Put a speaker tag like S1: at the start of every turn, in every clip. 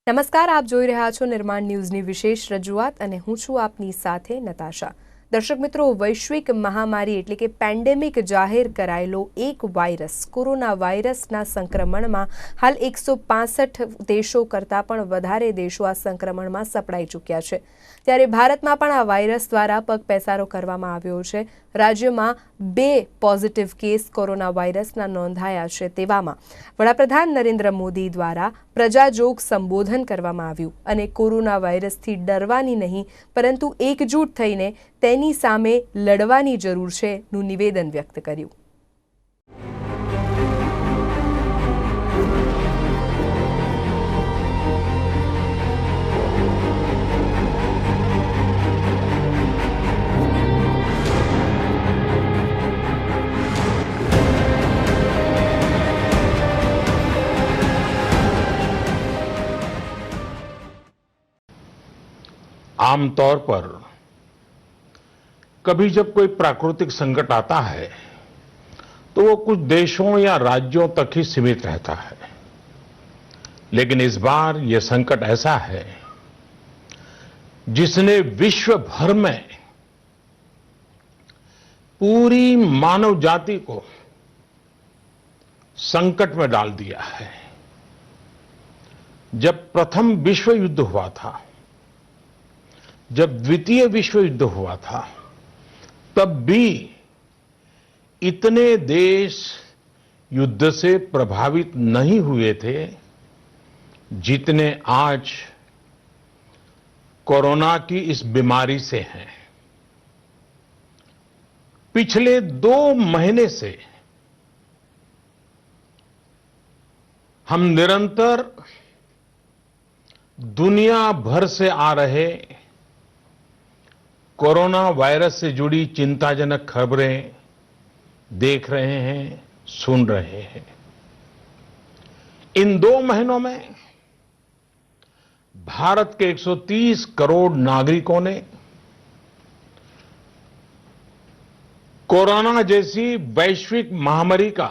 S1: નમસ્કાર, આપ જોઈ રહ્યા છો નિર્માણ ન્યૂઝની વિશેષ રજૂઆત અને હું છું આપની સાથે નતાશા। દર્શક મિત્રો, વૈશ્વિક મહામારી એટલે કે પેન્ડેમિક જાહેર કરાયેલો એક વાયરસ કોરોના વાયરસના સંક્રમણમાં હાલ 165 દેશો કરતાં પણ વધારે દેશો આ સંક્રમણમાં સપડાઈ ચૂક્યા છે। ત્યારે ભારતમાં પણ આ વાયરસ દ્વારા પગપેસારો કરવામાં આવ્યો છે। રાજ્યમાં 2 પોઝિટિવ કેસ કોરોના વાયરસના નોંધાયા છે। તેવામાં વડાપ્રધાન નરેન્દ્ર મોદી દ્વારા પ્રજાજોગ સંબોધન કરવામાં આવ્યું અને કોરોના વાયરસથી ડરવાની નહીં પરંતુ એકજૂટ થઈને તેની સામે લડવાની જરૂર છે નું નિવેદન વ્યક્ત કર્યું।
S2: आमतौर पर कभी जब कोई प्राकृतिक संकट आता है तो वो कुछ देशों या राज्यों तक ही सीमित रहता है, लेकिन इस बार ये संकट ऐसा है जिसने विश्व भर में पूरी मानव जाति को संकट में डाल दिया है। जब प्रथम विश्व युद्ध हुआ था, जब द्वितीय विश्व युद्ध हुआ था, तब भी इतने देश युद्ध से प्रभावित नहीं हुए थे जितने आज कोरोना की इस बीमारी से हैं। पिछले 2 महीने से हम निरंतर दुनिया भर से आ रहे कोरोना वायरस से जुड़ी चिंताजनक खबरें देख रहे हैं, सुन रहे हैं। इन 2 महीनों में भारत के 130 करोड़ नागरिकों ने कोरोना जैसी वैश्विक महामारी का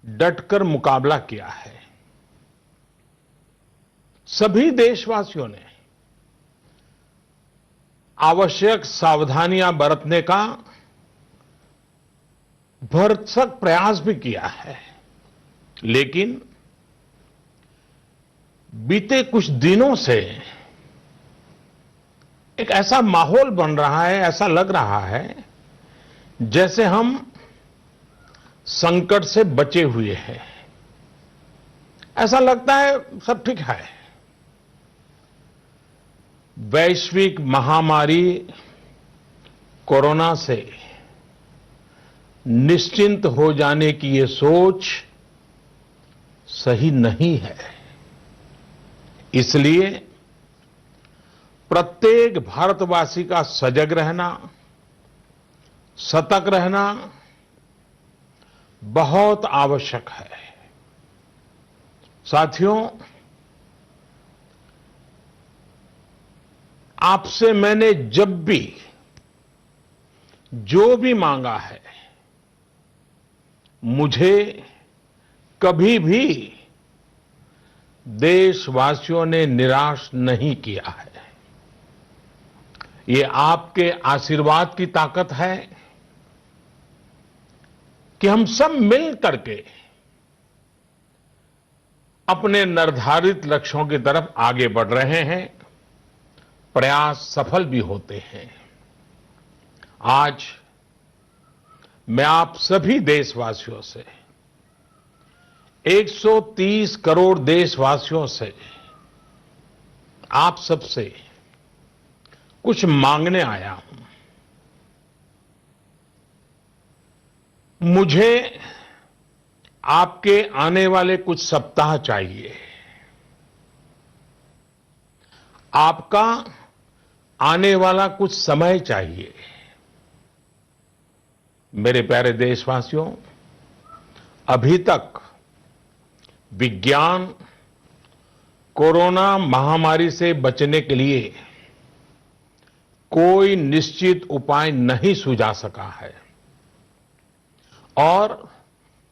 S2: डटकर मुकाबला किया है। सभी देशवासियों ने आवश्यक सावधानियां बरतने का भरसक प्रयास भी किया है, लेकिन बीते कुछ दिनों से एक ऐसा माहौल बन रहा है, ऐसा लग रहा है जैसे हम संकट से बचे हुए हैं। ऐसा लगता है सब ठीक है। वैश्विक महामारी कोरोना से निश्चिंत हो जाने की ये सोच सही नहीं है। इसलिए प्रत्येक भारतवासी का सजग रहना, सतर्क रहना बहुत आवश्यक है। साथियों, आपसे मैंने जब भी जो भी मांगा है, मुझे कभी भी देशवासियों ने निराश नहीं किया है। ये आपके आशीर्वाद की ताकत है कि हम सब मिल करके अपने निर्धारित लक्ष्यों की तरफ आगे बढ़ रहे हैं। प्रयास सफल भी होते हैं। आज मैं आप सभी देशवासियों से, 130 करोड़ देशवासियों से, आप सबसे कुछ मांगने आया हूं। मुझे आपके आने वाले कुछ सप्ताह चाहिए। आपका आने वाला कुछ समय चाहिए। मेरे प्यारे देशवासियों, अभी तक विज्ञान कोरोना महामारी से बचने के लिए कोई निश्चित उपाय नहीं सुझा सका है और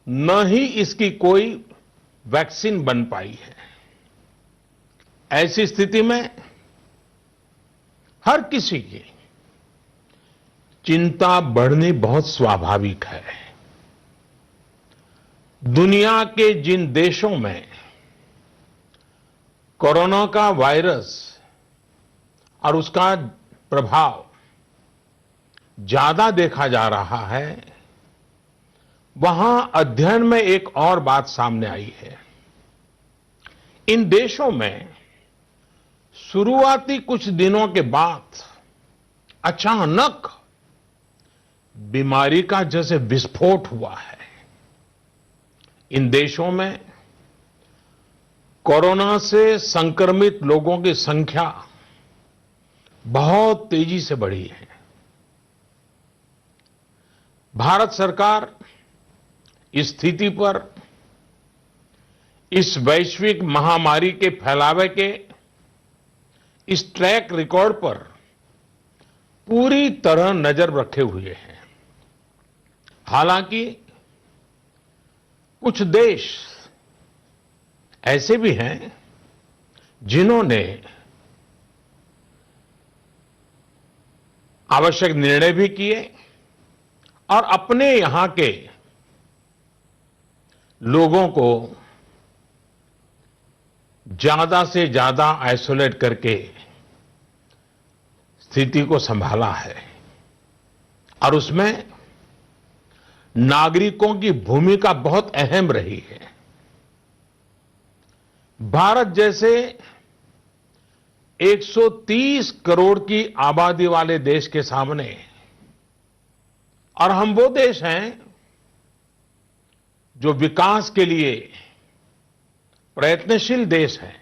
S2: न ही इसकी कोई वैक्सीन बन पाई है। ऐसी स्थिति में हर किसी की चिंता बढ़नी बहुत स्वाभाविक है। दुनिया के जिन देशों में कोरोना का वायरस और उसका प्रभाव ज्यादा देखा जा रहा है, वहां अध्ययन में एक और बात सामने आई है। इन देशों में शुरुआती कुछ दिनों के बाद अचानक बीमारी का जैसे विस्फोट हुआ है। इन देशों में कोरोना से संक्रमित लोगों की संख्या बहुत तेजी से बढ़ी है। भारत सरकार इस स्थिति पर, इस वैश्विक महामारी के फैलावे के इस ट्रैक रिकॉर्ड पर पूरी तरह नजर रखे हुए हैं। हालांकि कुछ देश ऐसे भी हैं जिन्होंने आवश्यक निर्णय भी किए और अपने यहां के लोगों को ज्यादा से ज्यादा आइसोलेट करके स्थिति को संभाला है। और उसमें नागरिकों की भूमिका बहुत अहम रही है। भारत जैसे 130 करोड़ की आबादी वाले देश के सामने, और हम वो देश हैं जो विकास के लिए प्रयत्नशील देश हैं,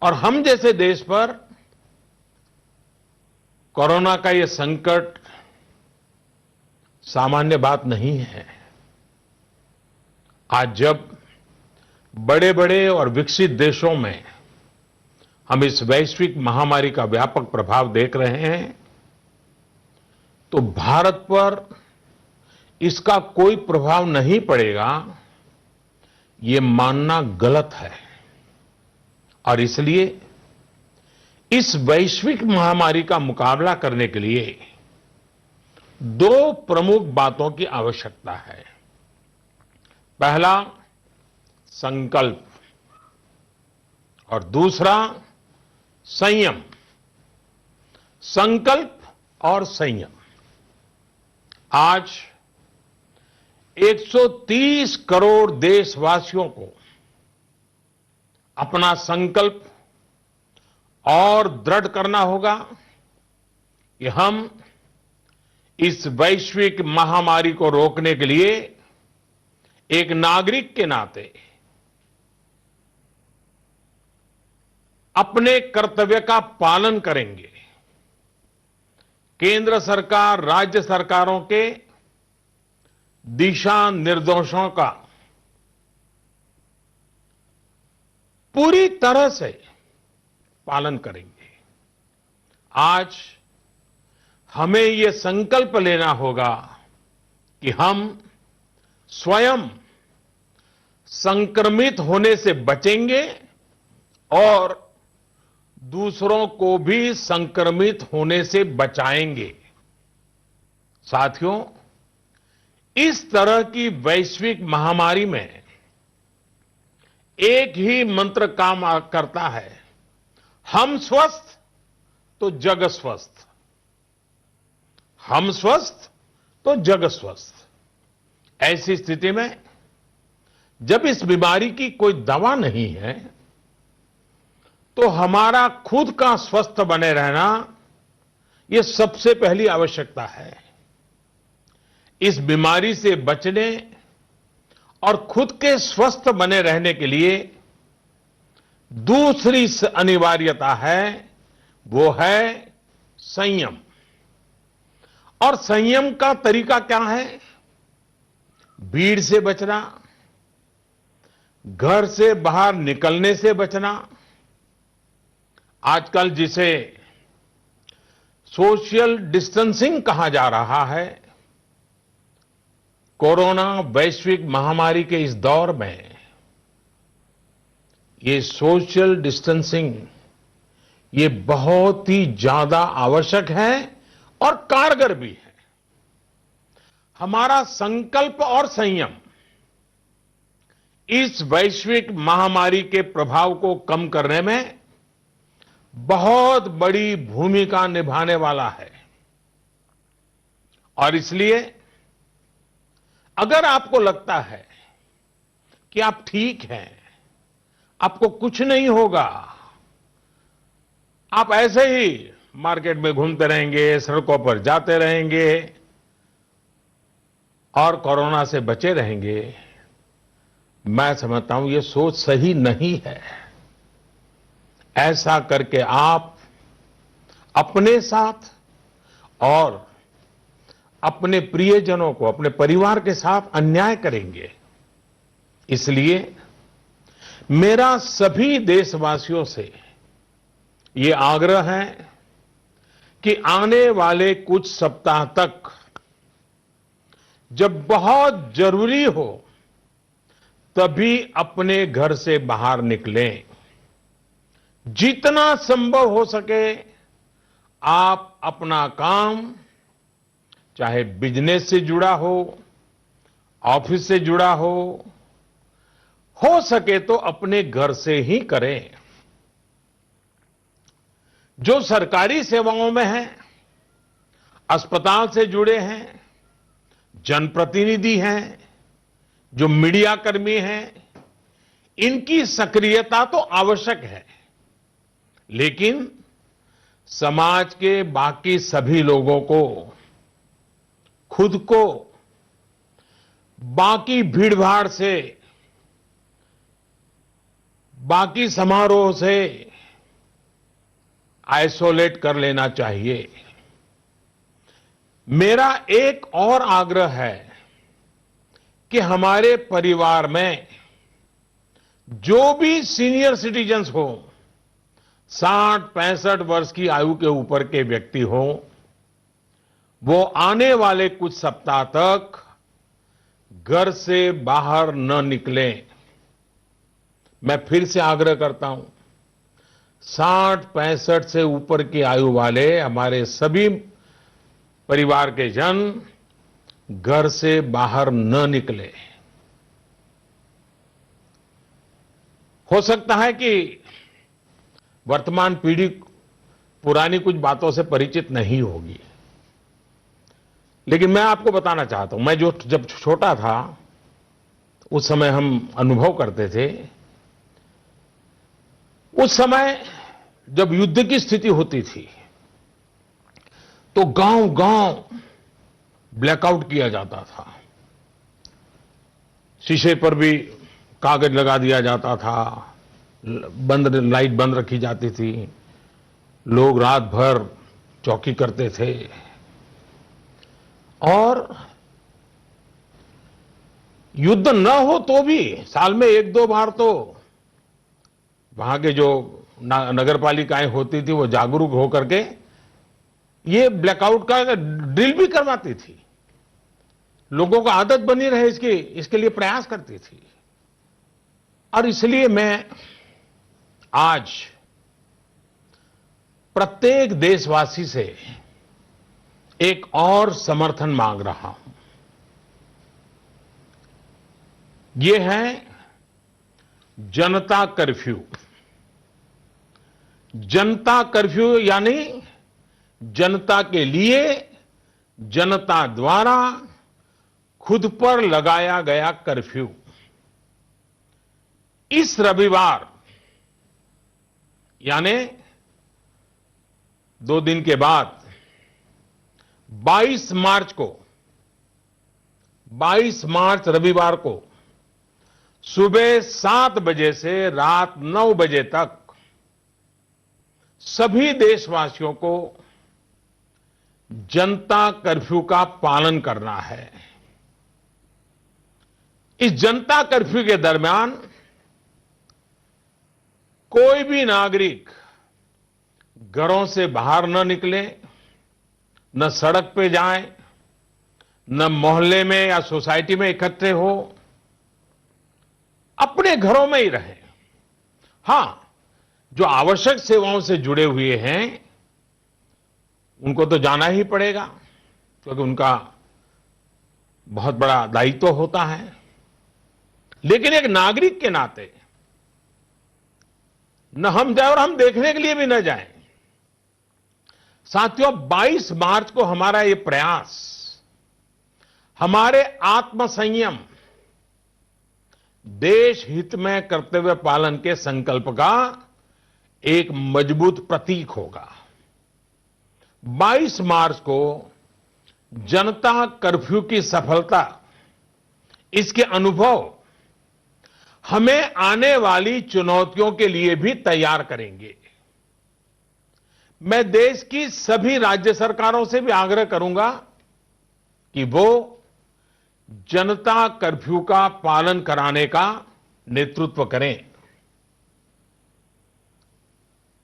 S2: और हम जैसे देश पर कोरोना का ये संकट सामान्य बात नहीं है। आज जब बड़े बड़े और विकसित देशों में हम इस वैश्विक महामारी का व्यापक प्रभाव देख रहे हैं, तो भारत पर इसका कोई प्रभाव नहीं पड़ेगा, ये मानना गलत है। और इसलिए इस वैश्विक महामारी का मुकाबला करने के लिए दो प्रमुख बातों की आवश्यकता है। पहला, संकल्प, और दूसरा, संयम। संकल्प और संयम। आज 130 करोड़ देशवासियों को अपना संकल्प और दृढ़ करना होगा कि हम इस वैश्विक महामारी को रोकने के लिए एक नागरिक के नाते अपने कर्तव्य का पालन करेंगे। केंद्र सरकार, राज्य सरकारों के दिशा निर्देशों का पूरी तरह से पालन करेंगे। आज हमें यह संकल्प लेना होगा कि हम स्वयं संक्रमित होने से बचेंगे और दूसरों को भी संक्रमित होने से बचाएंगे। साथियों, इस तरह की वैश्विक महामारी में एक ही मंत्र काम करता है, हम स्वस्थ तो जग स्वस्थ। हम स्वस्थ तो जग स्वस्थ। ऐसी स्थिति में जब इस बीमारी की कोई दवा नहीं है, तो हमारा खुद का स्वस्थ बने रहना यह सबसे पहली आवश्यकता है। इस बीमारी से बचने और खुद के स्वस्थ बने रहने के लिए दूसरी अनिवार्यता है, वो है संयम। और संयम का तरीका क्या है? भीड़ से बचना, घर से बाहर निकलने से बचना, आजकल जिसे सोशल डिस्टेंसिंग कहा जा रहा है, कोरोना वैश्विक महामारी के इस दौर में ये सोशल डिस्टेंसिंग ये बहुत ही ज्यादा आवश्यक है और कारगर भी है। हमारा संकल्प और संयम इस वैश्विक महामारी के प्रभाव को कम करने में बहुत बड़ी भूमिका निभाने वाला है। और इसलिए अगर आपको लगता है कि आप ठीक हैं, आपको कुछ नहीं होगा, आप ऐसे ही मार्केट में घूमते रहेंगे, सड़कों पर जाते रहेंगे और कोरोना से बचे रहेंगे, मैं समझता हूं ये सोच सही नहीं है। ऐसा करके आप अपने साथ और अपने प्रियजनों को, अपने परिवार के साथ अन्याय करेंगे। इसलिए मेरा सभी देशवासियों से ये आग्रह है कि आने वाले कुछ सप्ताह तक जब बहुत जरूरी हो तभी अपने घर से बाहर निकलें। जितना संभव हो सके आप अपना काम, चाहे बिजनेस से जुड़ा हो, ऑफिस से जुड़ा हो सके तो अपने घर से ही करें। जो सरकारी सेवाओं में हैं, अस्पताल से जुड़े हैं, जनप्रतिनिधि हैं, जो मीडिया कर्मी हैं, इनकी सक्रियता तो आवश्यक है, लेकिन समाज के बाकी सभी लोगों को खुद को बाकी भीड़भाड़ से, बाकी समारोह से आइसोलेट कर लेना चाहिए। मेरा एक और आग्रह है कि हमारे परिवार में जो भी सीनियर सिटीजन्स हो, 60-65 वर्ष की आयु के ऊपर के व्यक्ति हो, वो आने वाले कुछ सप्ताह तक घर से बाहर न निकलें। मैं फिर से आग्रह करता हूं, 60-65 से ऊपर की आयु वाले हमारे सभी परिवार के जन घर से बाहर न निकले। हो सकता है कि वर्तमान पीढ़ी पुरानी कुछ बातों से परिचित नहीं होगी, लेकिन मैं आपको बताना चाहता हूं, मैं जब छोटा था उस समय हम अनुभव करते थे। उस समय जब युद्ध की स्थिति होती थी तो गांव-गांव ब्लैकआउट किया जाता था। शीशे पर भी कागज लगा दिया जाता था, लाइट बंद रखी जाती थी, लोग रात भर चौकी करते थे और युद्ध न हो तो भी साल में 1-2 बार तो वहां के जो नगर पालिकाएं होती थी वो जागरूक होकर के ये ब्लैकआउट का ड्रिल भी करवाती थी। लोगों को आदत बनी रहे इसके लिए प्रयास करती थी। और इसलिए मैं आज प्रत्येक देशवासी से एक और समर्थन मांग रहा हूं। ये है जनता कर्फ्यू। जनता कर्फ्यू यानी जनता के लिए, जनता द्वारा खुद पर लगाया गया कर्फ्यू। इस रविवार यानी 2 दिन के बाद 22 मार्च रविवार को सुबह 7 बजे से रात 9 बजे तक सभी देशवासियों को जनता कर्फ्यू का पालन करना है। इस जनता कर्फ्यू के दरमियान कोई भी नागरिक घरों से बाहर न निकले, न सड़क पे जाए, न मोहल्ले में या सोसाइटी में इकट्ठे हो, अपने घरों में ही रहे। हां, जो आवश्यक सेवाओं से जुड़े हुए हैं उनको तो जाना ही पड़ेगा क्योंकि उनका बहुत बड़ा दायित्व होता है। लेकिन एक नागरिक के नाते न हम जाए और हम देखने के लिए भी न जाएं। साथियों, 22 मार्च को हमारा ये प्रयास हमारे आत्मसंयम, देश हित में कर्तव्य पालन के संकल्प का एक मजबूत प्रतीक होगा। 22 मार्च को जनता कर्फ्यू की सफलता, इसके अनुभव हमें आने वाली चुनौतियों के लिए भी तैयार करेंगे। मैं देश की सभी राज्य सरकारों से भी आग्रह करूंगा कि वो जनता कर्फ्यू का पालन कराने का नेतृत्व करें।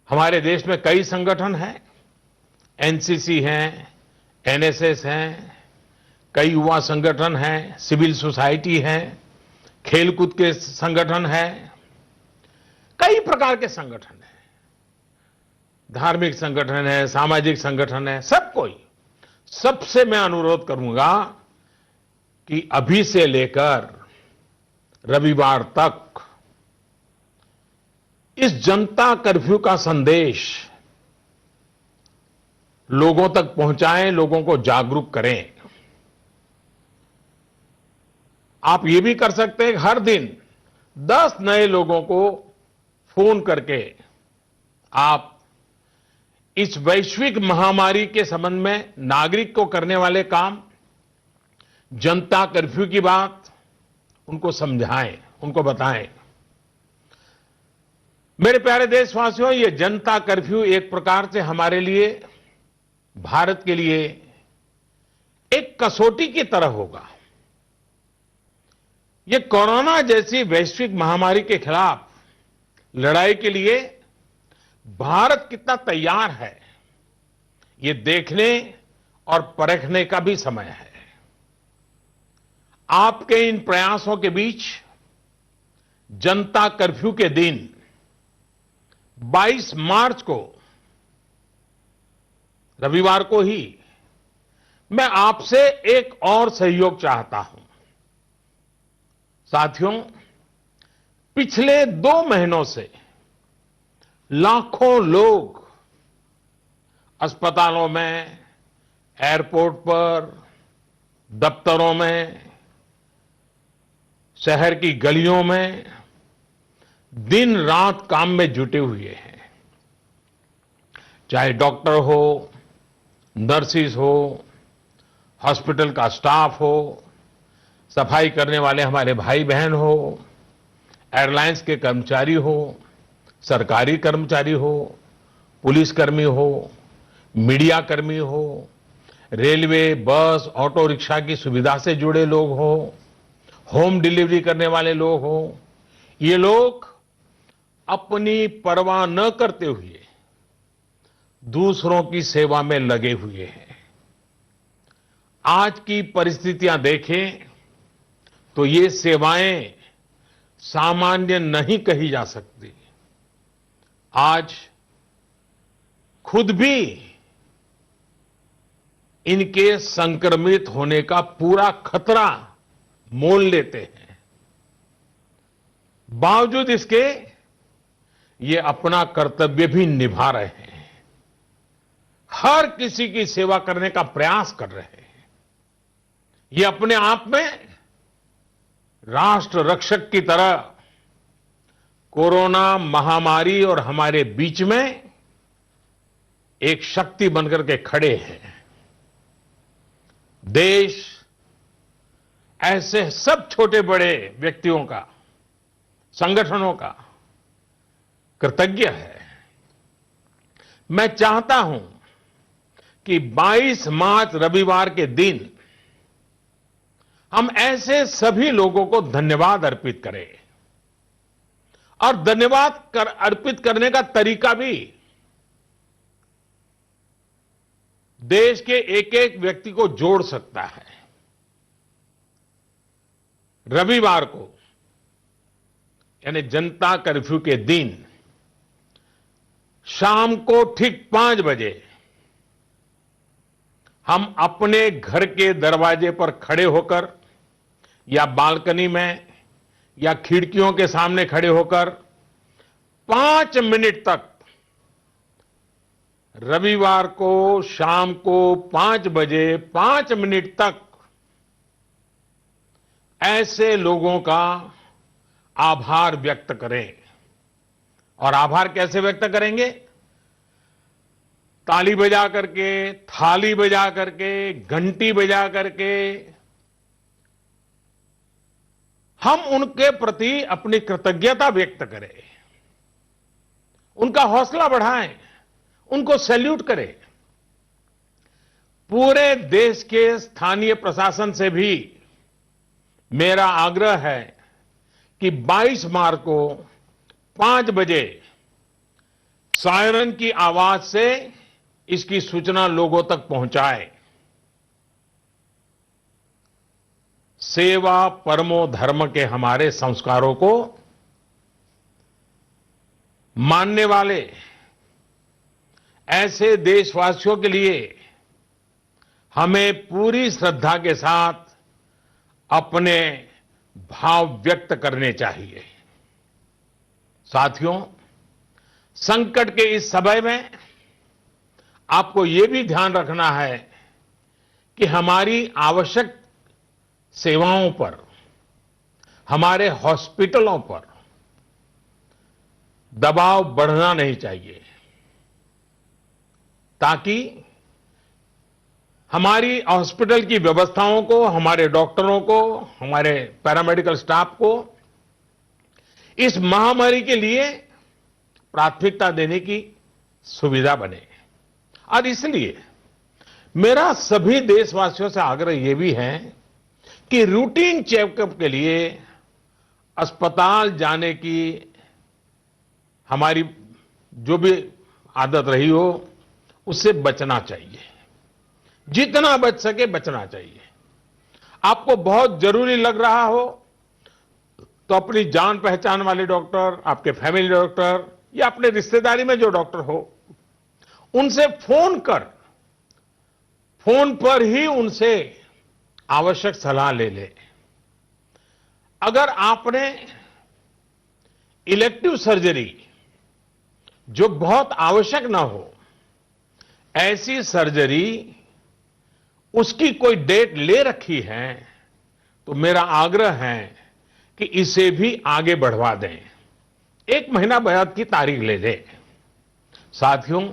S2: हमारे देश में कई संगठन हैं, एनसीसी हैं, एनएसएस हैं, कई युवा संगठन हैं, सिविल सोसाइटी है, खेलकूद के संगठन हैं, कई प्रकार के संगठन हैं, धार्मिक संगठन है, सामाजिक संगठन है, सब कोई। सबसे मैं अनुरोध करूंगा कि अभी से लेकर रविवार तक इस जनता कर्फ्यू का संदेश लोगों तक पहुंचाएं, लोगों को जागरूक करें। आप ये भी कर सकते हैं, हर दिन 10 नए लोगों को फोन करके आप इस वैश्विक महामारी के संबंध में नागरिक को करने वाले काम, जनता कर्फ्यू की बात उनको समझाएं, उनको बताएं। मेरे प्यारे देशवासियों, ये जनता कर्फ्यू एक प्रकार से हमारे लिए, भारत के लिए एक कसौटी की तरह होगा। ये कोरोना जैसी वैश्विक महामारी के खिलाफ लड़ाई के लिए भारत कितना तैयार है, ये देखने और परखने का भी समय है। आपके इन प्रयासों के बीच जनता कर्फ्यू के दिन 22 मार्च को, रविवार को ही, मैं आपसे एक और सहयोग चाहता हूं। साथियों, पिछले 2 महीनों से लाखों लोग अस्पतालों में, एयरपोर्ट पर, दफ्तरों में, शहर की गलियों में दिन रात काम में जुटे हुए हैं। चाहे डॉक्टर हो, नर्सिस हो, हॉस्पिटल का स्टाफ हो, सफाई करने वाले हमारे भाई बहन हो, एयरलाइंस के कर्मचारी हो, सरकारी कर्मचारी हो, पुलिसकर्मी हो, मीडिया कर्मी हो, रेलवे, बस, ऑटो रिक्शा की सुविधा से जुड़े लोग हो, होम डिलीवरी करने वाले लोग हो, ये लोग अपनी परवाह न करते हुए दूसरों की सेवा में लगे हुए हैं। आज की परिस्थितियां देखें तो ये सेवाएं सामान्य नहीं कही जा सकती। आज खुद भी इनके संक्रमित होने का पूरा खतरा मोल लेते हैं। बावजूद इसके ये अपना कर्तव्य भी निभा रहे हैं, हर किसी की सेवा करने का प्रयास कर रहे हैं। ये अपने आप में राष्ट्र रक्षक की तरह कोरोना महामारी और हमारे बीच में एक शक्ति बनकर के खड़े हैं। देश ऐसे सब छोटे बड़े व्यक्तियों का, संगठनों का कृतज्ञ है। मैं चाहता हूं कि 22 मार्च रविवार के दिन हम ऐसे सभी लोगों को धन्यवाद अर्पित करें, और धन्यवाद अर्पित करने का तरीका भी देश के एक एक व्यक्ति को जोड़ सकता है। रविवार को, यानी जनता कर्फ्यू के दिन, शाम को ठीक 5 बजे हम अपने घर के दरवाजे पर खड़े होकर या बालकनी में या खिड़कियों के सामने खड़े होकर 5 मिनट तक रविवार को शाम को 5 बजे 5 मिनट तक ऐसे लोगों का आभार व्यक्त करें। और आभार कैसे व्यक्त करेंगे? ताली बजा करके, थाली बजा करके, घंटी बजा करके हम उनके प्रति अपनी कृतज्ञता व्यक्त करें, उनका हौसला बढ़ाएं, उनको सैल्यूट करें। पूरे देश के स्थानीय प्रशासन से भी मेरा आग्रह है कि 22 मार्च को 5 बजे सायरन की आवाज से इसकी सूचना लोगों तक पहुंचाए। सेवा परमो धर्म के हमारे संस्कारों को मानने वाले ऐसे देशवासियों के लिए हमें पूरी श्रद्धा के साथ अपने भाव व्यक्त करने चाहिए। साथियों, संकट के इस समय में आपको यह भी ध्यान रखना है कि हमारी आवश्यक सेवाओं पर, हमारे हॉस्पिटलों पर दबाव बढ़ना नहीं चाहिए, ताकि हमारी हॉस्पिटल की व्यवस्थाओं को, हमारे डॉक्टरों को, हमारे पैरामेडिकल स्टाफ को इस महामारी के लिए प्राथमिकता देने की सुविधा बने। और इसलिए मेरा सभी देशवासियों से आग्रह यह भी है कि रूटीन चेकअप के लिए अस्पताल जाने की हमारी जो भी आदत रही हो उससे बचना चाहिए, जितना बच सके बचना चाहिए। आपको बहुत जरूरी लग रहा हो तो अपनी जान पहचान वाले डॉक्टर, आपके फैमिली डॉक्टर या अपने रिश्तेदारी में जो डॉक्टर हो उनसे फोन पर ही उनसे आवश्यक सलाह ले ले। अगर आपने इलेक्टिव सर्जरी जो बहुत आवश्यक ना हो, ऐसी सर्जरी उसकी कोई डेट ले रखी है तो मेरा आग्रह है कि इसे भी आगे बढ़वा दें, 1 महीना बाद की तारीख ले दें। साथियों,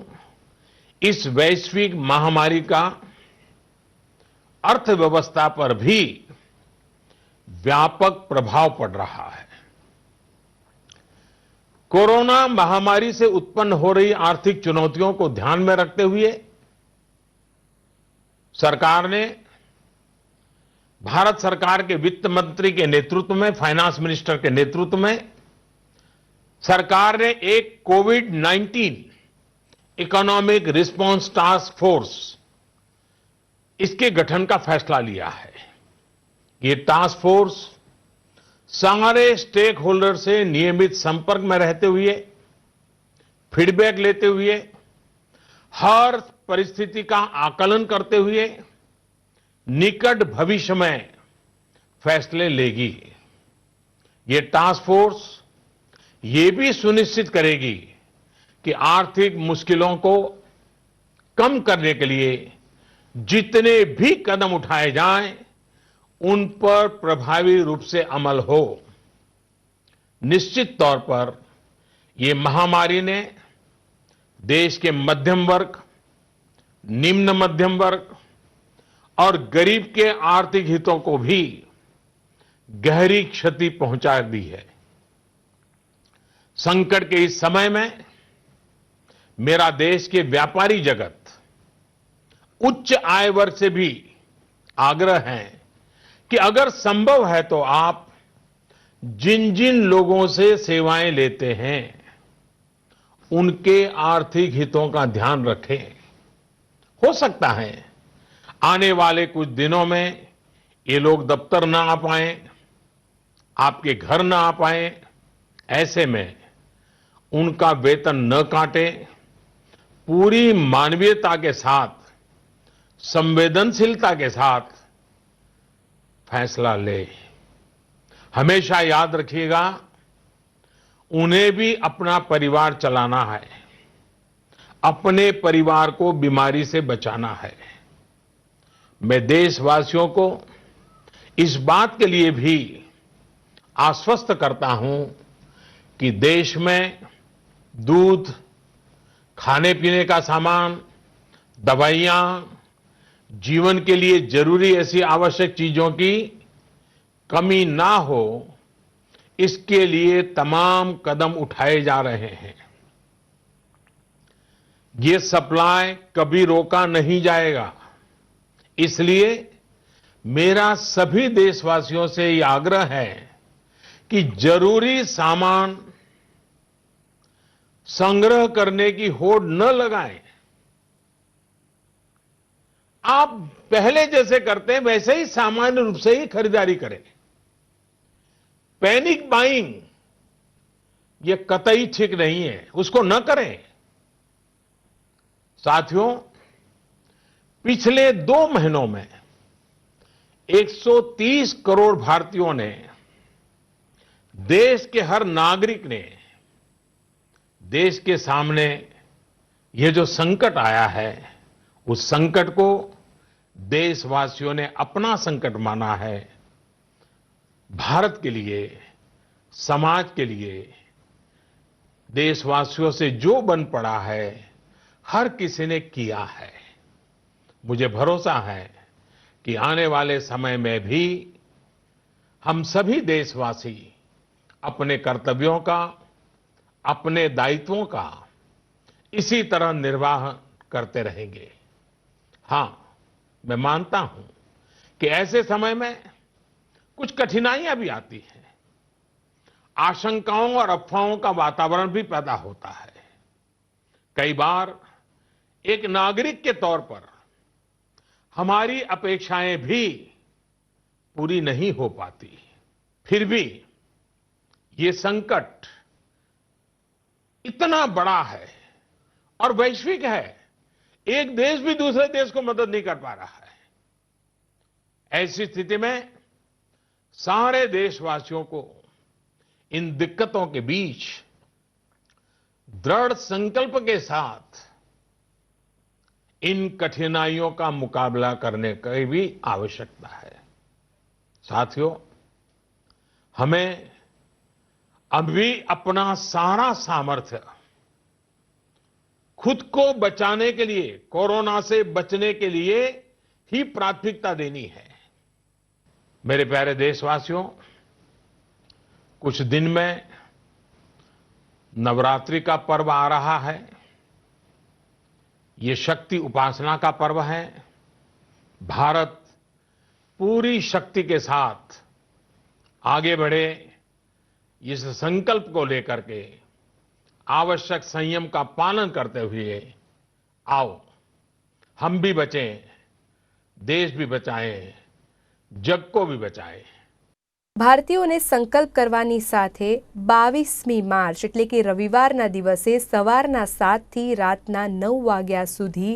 S2: इस वैश्विक महामारी का अर्थव्यवस्था पर भी व्यापक प्रभाव पड़ रहा है। कोरोना महामारी से उत्पन्न हो रही आर्थिक चुनौतियों को ध्यान में रखते हुए सरकार ने, भारत सरकार के वित्त मंत्री के नेतृत्व में, फाइनेंस मिनिस्टर के नेतृत्व में सरकार ने एक कोविड-19 इकोनॉमिक रिस्पांस टास्क फोर्स, इसके गठन का फैसला लिया है। ये टास्क फोर्स सारे स्टेक होल्डर से नियमित संपर्क में रहते हुए, फीडबैक लेते हुए, हर परिस्थिति का आकलन करते हुए निकट भविष्य में फैसले लेगी। ये टास्क फोर्स ये भी सुनिश्चित करेगी कि आर्थिक मुश्किलों को कम करने के लिए जितने भी कदम उठाए जाएं, उन पर प्रभावी रूप से अमल हो। निश्चित तौर पर ये महामारी ने देश के मध्यम वर्ग, निम्न मध्यम वर्ग और गरीब के आर्थिक हितों को भी गहरी क्षति पहुंचा दी है। संकट के इस समय में मेरा देश के व्यापारी जगत, उच्च आय वर्ग से भी आग्रह है कि अगर संभव है तो आप जिन जिन लोगों से सेवाएं लेते हैं उनके आर्थिक हितों का ध्यान रखें। हो सकता है आने वाले कुछ दिनों में ये लोग दफ्तर ना आ पाएं, आपके घर ना आ पाएं। ऐसे में उनका वेतन न काटें, पूरी मानवीयता के साथ, संवेदनशीलता के साथ फैसला ले। हमेशा याद रखिएगा, उन्हें भी अपना परिवार चलाना है, अपने परिवार को बीमारी से बचाना है। मैं देशवासियों को इस बात के लिए भी आश्वस्त करता हूं कि देश में दूध, खाने पीने का सामान, दवाइयां, जीवन के लिए जरूरी ऐसी आवश्यक चीजों की कमी ना हो, इसके लिए तमाम कदम उठाए जा रहे हैं। ये सप्लाई कभी रोका नहीं जाएगा। इसलिए मेरा सभी देशवासियों से यह आग्रह है कि जरूरी सामान संग्रह करने की होड़ न लगाएं। आप पहले जैसे करते हैं वैसे ही सामान्य रूप से ही खरीदारी करें। पैनिक बाइंग ये कतई ठीक नहीं है, उसको न करें। साथियों, पिछले 2 महीनों में 130 करोड़ भारतीयों ने, देश के हर नागरिक ने देश के सामने यह जो संकट आया है, उस संकट को देशवासियों ने अपना संकट माना है। भारत के लिए, समाज के लिए, देशवासियों से जो बन पड़ा है, हर किसी ने किया है। मुझे भरोसा है कि आने वाले समय में भी हम सभी देशवासी अपने कर्तव्यों का, अपने दायित्वों का इसी तरह निर्वाह करते रहेंगे। हां, मैं मानता हूं कि ऐसे समय में कुछ कठिनाइयां भी आती हैं। आशंकाओं और अफवाहों का वातावरण भी पैदा होता है। कई बार एक नागरिक के तौर पर हमारी अपेक्षाएं भी पूरी नहीं हो पाती। फिर भी ये संकट इतना बड़ा है और वैश्विक है, एक देश भी दूसरे देश को मदद नहीं कर पा रहा है। ऐसी स्थिति में सारे देशवासियों को इन दिक्कतों के बीच दृढ़ संकल्प के साथ इन कठिनाइयों का मुकाबला करने की भी आवश्यकता है। साथियों, हमें अभी अपना सारा सामर्थ्य खुद को बचाने के लिए, कोरोना से बचने के लिए ही प्राथमिकता देनी है। मेरे प्यारे देशवासियों, कुछ दिन में नवरात्रि का पर्व आ रहा है। ये शक्ति उपासना का पर्व है। भारत पूरी शक्ति के साथ आगे बढ़े, इस संकल्प को लेकर के आवश्यक संयम का पालन करते हुए आओ हम भी बचें, देश भी बचाएं, जग को भी बचाएं।
S1: ભારતીયોને સંકલ્પ કરવાની સાથે 22મી માર્ચ એટલે કે રવિવારના દિવસે સવારના 7 થી રાતના 9 વાગ્યા સુધી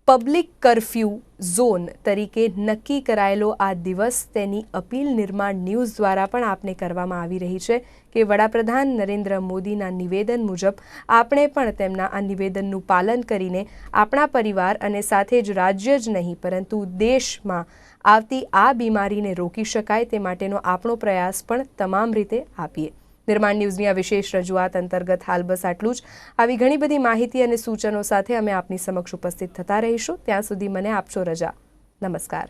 S1: પબ્લિક કર્ફ્યુ ઝોન તરીકે નક્કી કરાયેલો આ દિવસ તેની અપીલ નિર્માણ ન્યૂઝ દ્વારા પણ આપને કરવામાં આવી રહી છે કે વડાપ્રધાન નરેન્દ્ર મોદીના નિવેદન મુજબ આપણે પણ તેમના આ નિવેદનનું પાલન કરીને આપણા પરિવાર અને સાથે જ રાજ્ય જ નહીં પરંતુ દેશમાં આવતી આ બીમારીને રોકી શકાય તે માટેનો આપણો પ્રયાસ પણ તમામ રીતે આપીએ। નિર્માણ ન્યૂઝની આ વિશેષ રજૂઆત અંતર્ગત હાલ બસ આટલું જ। આવી ઘણી બધી માહિતી અને સૂચનો સાથે અમે આપની સમક્ષ ઉપસ્થિત થતા રહીશું। ત્યાં સુધી મને આપશો રજા। નમસ્કાર।